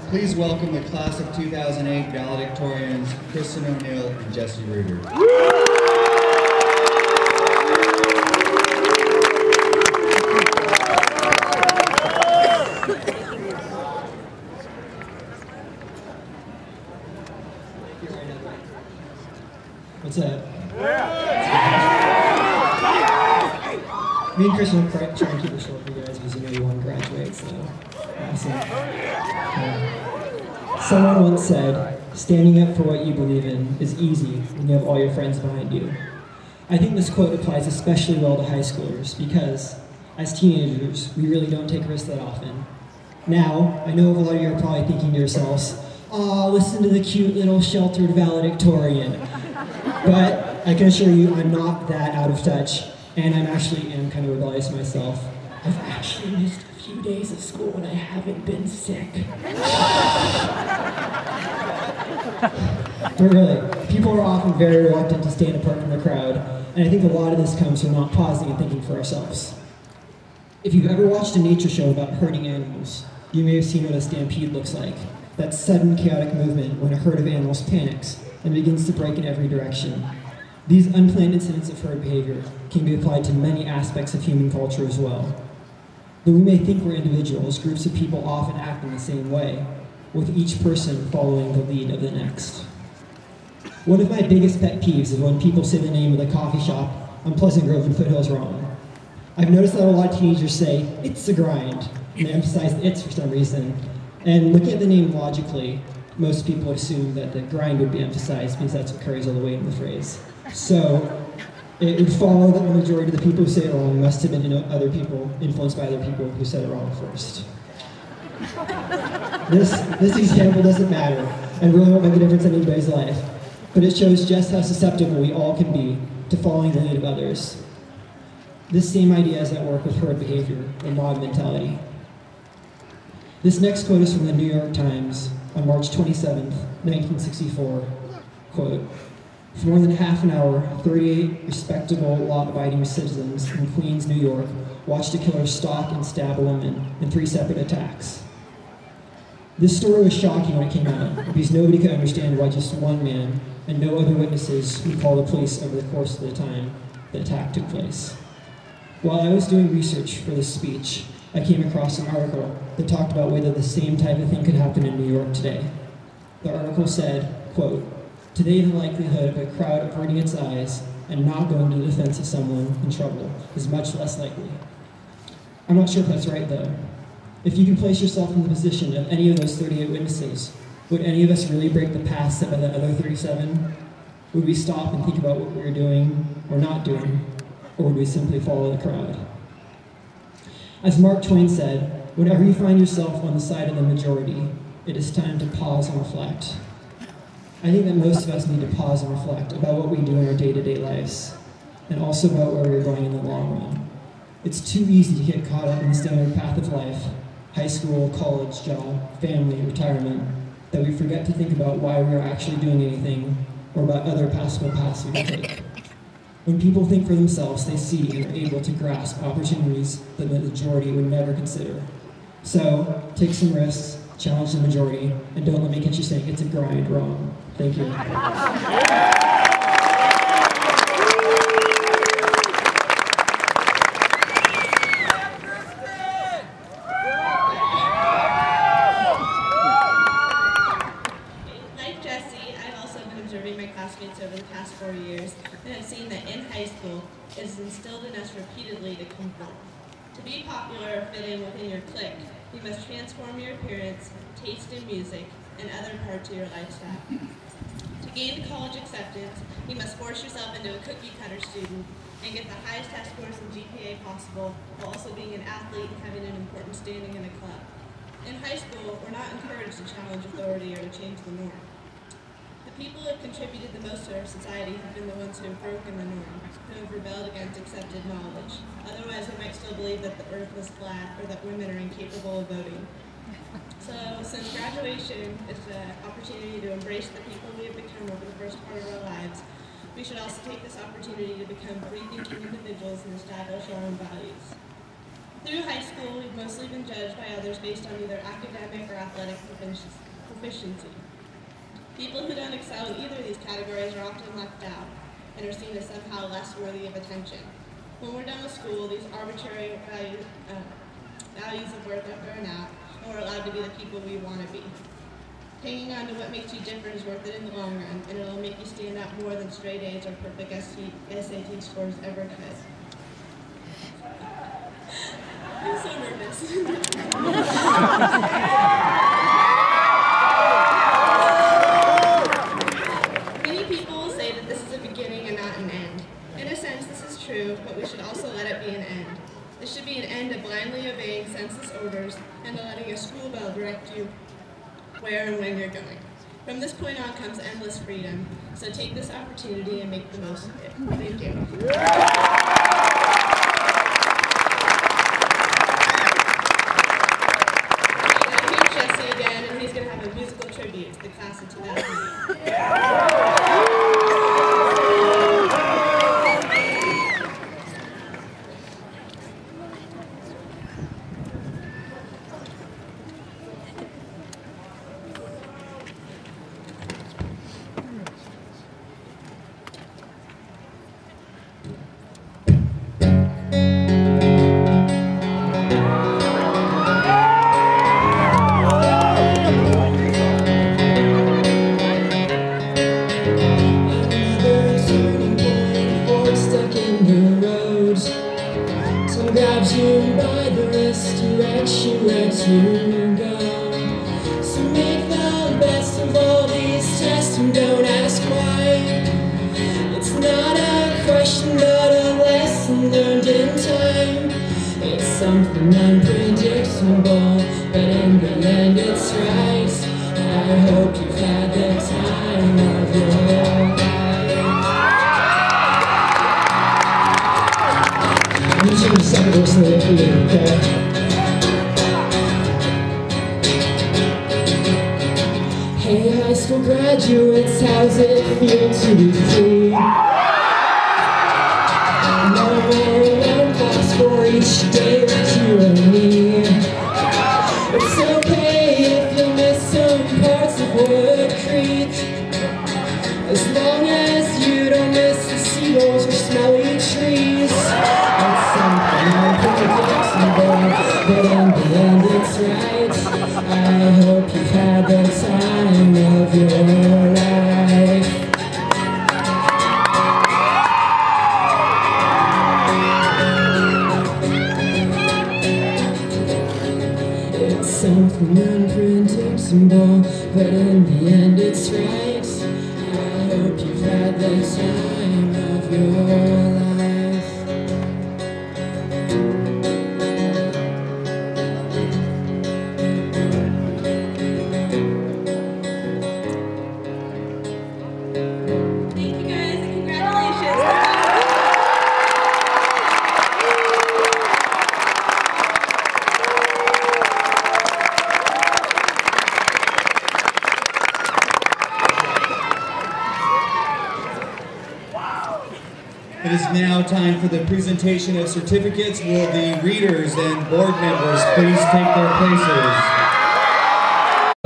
please welcome the class of 2008 valedictorians, Kristen O'Neill and Jesse Reuter. What's up? Me and Chris will try and keep it short for you guys because you know you want to graduate, so awesome. Someone once said, standing up for what you believe in is easy when you have all your friends behind you. I think this quote applies especially well to high schoolers because, as teenagers, we really don't take risks that often. Now, I know a lot of you are probably thinking to yourselves, "Aw, listen to the cute little sheltered valedictorian." But I can assure you I'm not that out of touch, and I actually am kind of rebellious myself. I've actually missed a few days of school when I haven't been sick. But really, people are often very reluctant to stand apart from the crowd, and I think a lot of this comes from not pausing and thinking for ourselves. If you've ever watched a nature show about herding animals, you may have seen what a stampede looks like. That sudden chaotic movement when a herd of animals panics and begins to break in every direction. These unplanned incidents of herd behavior can be applied to many aspects of human culture as well. Though we may think we're individuals, groups of people often act in the same way, with each person following the lead of the next. One of my biggest pet peeves is when people say the name of the coffee shop on Pleasant Grove and Foothills wrong. I've noticed that a lot of teenagers say, "It's a grind," and they emphasize the "it's" for some reason. And looking at the name logically, most people assume that the grind would be emphasized because that's what carries all the weight in the phrase. So it would follow that the majority of the people who say it wrong must have been other people, influenced by other people who said it wrong first. This example doesn't matter and really won't make a difference in anybody's life, but it shows just how susceptible we all can be to following the lead of others. This same idea is at work with herd behavior and mob mentality. This next quote is from the New York Times on March 27th, 1964. Quote, "For more than half an hour, 38 respectable, law-abiding citizens in Queens, New York, watched a killer stalk and stab a woman in 3 separate attacks." This story was shocking when it came out, because nobody could understand why just one man and no other witnesses would call the police over the course of the time the attack took place. While I was doing research for this speech, I came across an article that talked about whether the same type of thing could happen in New York today. The article said, quote, "Today the likelihood of a crowd averting its eyes and not going to the defense of someone in trouble is much less likely." I'm not sure if that's right though. If you can place yourself in the position of any of those 38 witnesses, would any of us really break the path set by the other 37? Would we stop and think about what we were doing or not doing? Or would we simply follow the crowd? As Mark Twain said, whenever you find yourself on the side of the majority, it is time to pause and reflect. I think that most of us need to pause and reflect about what we do in our day-to-day lives, and also about where we're going in the long run. It's too easy to get caught up in the standard path of life, high school, college, job, family, retirement, that we forget to think about why we're actually doing anything, or about other possible paths we can take. When people think for themselves, they see and are able to grasp opportunities that the majority would never consider. So, take some risks, challenge the majority, and don't let me catch you saying it's a grind wrong. Thank you. Like Jesse, I've also been observing my classmates over the past 4 years, and have seen that in high school, it is instilled in us repeatedly to conform. To be popular or fit in within your clique, you must transform your appearance, taste in music, and other parts of your lifestyle. To gain college acceptance, you must force yourself into a cookie-cutter student and get the highest test scores and GPA possible, while also being an athlete and having an important standing in a club. In high school, we're not encouraged to challenge authority or to change the norm. The people who have contributed the most to our society have been the ones who have broken the norm, who have rebelled against accepted knowledge. Otherwise, we might still believe that the earth was flat or that women are incapable of voting. So, since graduation is an opportunity to embrace the people we have become over the first part of our lives, we should also take this opportunity to become free-thinking individuals and establish our own values. Through high school, we've mostly been judged by others others based on either academic or athletic proficiency. People who don't excel in either of these categories are often left out and are seen as somehow less worthy of attention. When we're done with school, these arbitrary values of worth are thrown out, and we're allowed to be the people we want to be. Hanging on to what makes you different is worth it in the long run, and it'll make you stand out more than straight A's or perfect SAT scores ever could. I'm so nervous. Many people will say that this is a beginning and not an end. In a sense, this is true, but we should also let it be an end. This should be an end to blindly obeying census orders and to letting a school bell direct you where and when you're going. From this point on comes endless freedom, so take this opportunity and make the most of it. Thank you. Here's Jesse again, and he's going to have a musical tribute to the class of 2008. Grabs you by the wrist, directs you where to go. So make the best of all these tests and don't ask why. It's not a question but a lesson learned in time. It's something unpredictable, but in the end it's right. I hope you've had the time of your life. I'm using the second verse of the video, okay? Hey, high school graduates, how's it feel to be free? No more alone class for each day with you and me. It's okay if you miss some parts of Woodcreek, as long as you don't miss the seagulls or smelly trees. It's something unpredictable, but in the end it's right. I hope you've had the time of your life. It's something unpredictable, but in the end it's right. I hope you've had the time of your life. Thank you guys, and congratulations. It is now time for the presentation of certificates. Will the readers and board members please take their places?